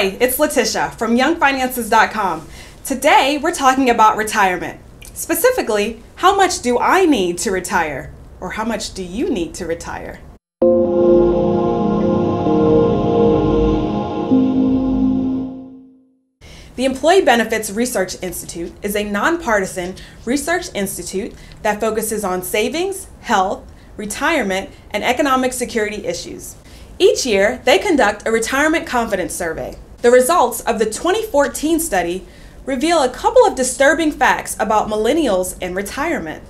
Hi, it's Letitia from YoungFinances.com. Today we're talking about retirement. Specifically, how much do I need to retire? Or how much do you need to retire? The Employee Benefits Research Institute is a nonpartisan research institute that focuses on savings, health, retirement, and economic security issues. Each year, they conduct a retirement confidence survey. The results of the 2014 study reveal a couple of disturbing facts about millennials and retirement.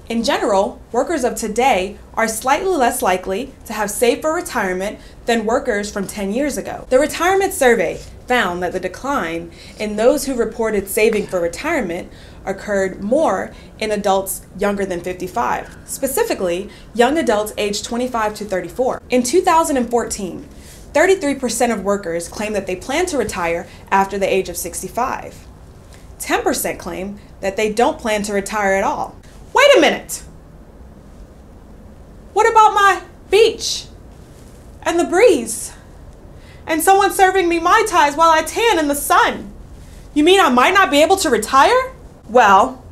In general, workers of today are slightly less likely to have saved for retirement than workers from 10 years ago. The retirement survey found that the decline in those who reported saving for retirement occurred more in adults younger than 55, specifically young adults aged 25 to 34. In 2014, 33% of workers claimed that they plan to retire after the age of 65. 10% claim that they don't plan to retire at all. Wait a minute! What about my beach and the breeze and someone serving me Mai Tais while I tan in the sun? You mean I might not be able to retire? Well,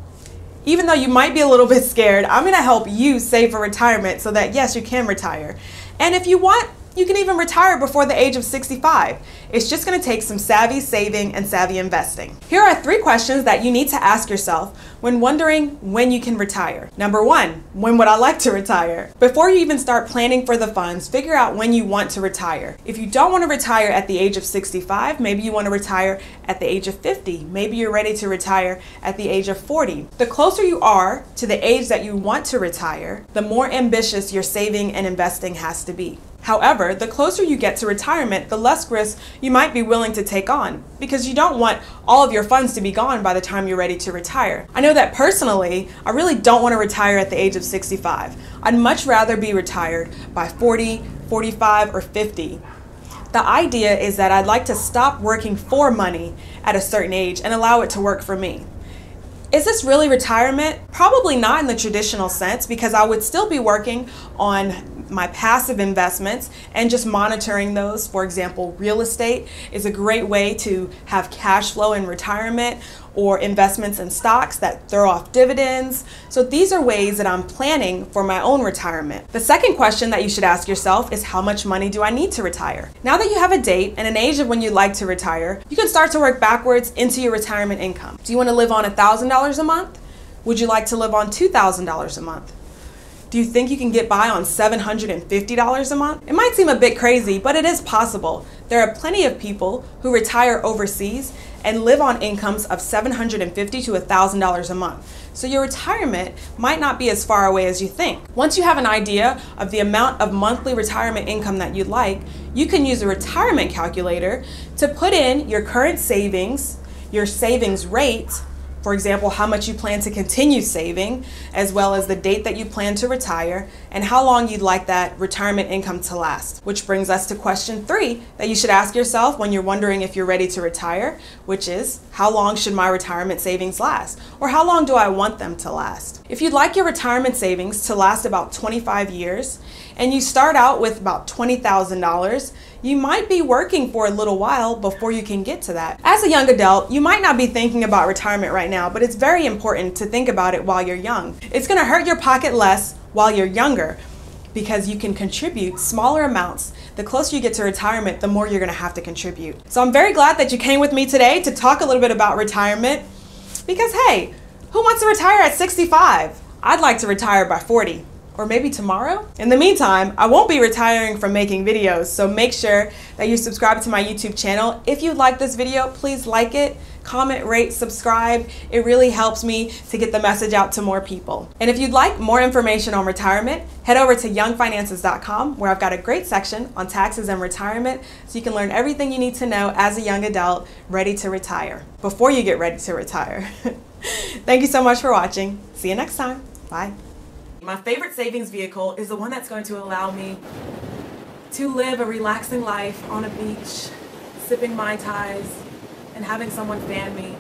even though you might be a little bit scared, I'm going to help you save for retirement so that yes, you can retire. And if you want, you can even retire before the age of 65. It's just going to take some savvy saving and savvy investing. Here are 3 questions that you need to ask yourself when wondering when you can retire. Number 1, when would I like to retire? Before you even start planning for the funds, figure out when you want to retire. If you don't want to retire at the age of 65, maybe you want to retire at the age of 50. Maybe you're ready to retire at the age of 40. The closer you are to the age that you want to retire, the more ambitious your saving and investing has to be. However, the closer you get to retirement, the less risk you might be willing to take on because you don't want all of your funds to be gone by the time you're ready to retire. I know that personally, I really don't want to retire at the age of 65. I'd much rather be retired by 40, 45, or 50. The idea is that I'd like to stop working for money at a certain age and allow it to work for me. Is this really retirement? Probably not in the traditional sense because I would still be working on my passive investments and just monitoring those. For example, real estate is a great way to have cash flow in retirement, or investments in stocks that throw off dividends. So these are ways that I'm planning for my own retirement. The second question that you should ask yourself is how much money do I need to retire? Now that you have a date and an age of when you'd like to retire, you can start to work backwards into your retirement income. Do you want to live on $1,000 a month? Would you like to live on $2,000 a month? Do you think you can get by on $750 a month? It might seem a bit crazy, but it is possible. There are plenty of people who retire overseas and live on incomes of $750 to $1,000 a month. So your retirement might not be as far away as you think. Once you have an idea of the amount of monthly retirement income that you'd like, you can use a retirement calculator to put in your current savings, your savings rate, for example, how much you plan to continue saving, as well as the date that you plan to retire, and how long you'd like that retirement income to last. Which brings us to question 3 that you should ask yourself when you're wondering if you're ready to retire, which is, how long should my retirement savings last? Or how long do I want them to last? If you'd like your retirement savings to last about 25 years, and you start out with about $20,000, you might be working for a little while before you can get to that. As a young adult, you might not be thinking about retirement right now, but it's very important to think about it while you're young. It's going to hurt your pocket less while you're younger because you can contribute smaller amounts. The closer you get to retirement, the more you're going to have to contribute. So I'm very glad that you came with me today to talk a little bit about retirement because, hey, who wants to retire at 65? I'd like to retire by 40. Or maybe tomorrow. In the meantime, I won't be retiring from making videos, so make sure that you subscribe to my YouTube channel. If you like this video, please like it, comment, rate, subscribe. It really helps me to get the message out to more people. And if you'd like more information on retirement, head over to YoungFinances.com where I've got a great section on taxes and retirement so you can learn everything you need to know as a young adult ready to retire, before you get ready to retire. Thank you so much for watching. See you next time. Bye. My favorite savings vehicle is the one that's going to allow me to live a relaxing life on a beach, sipping Mai Tais and having someone fan me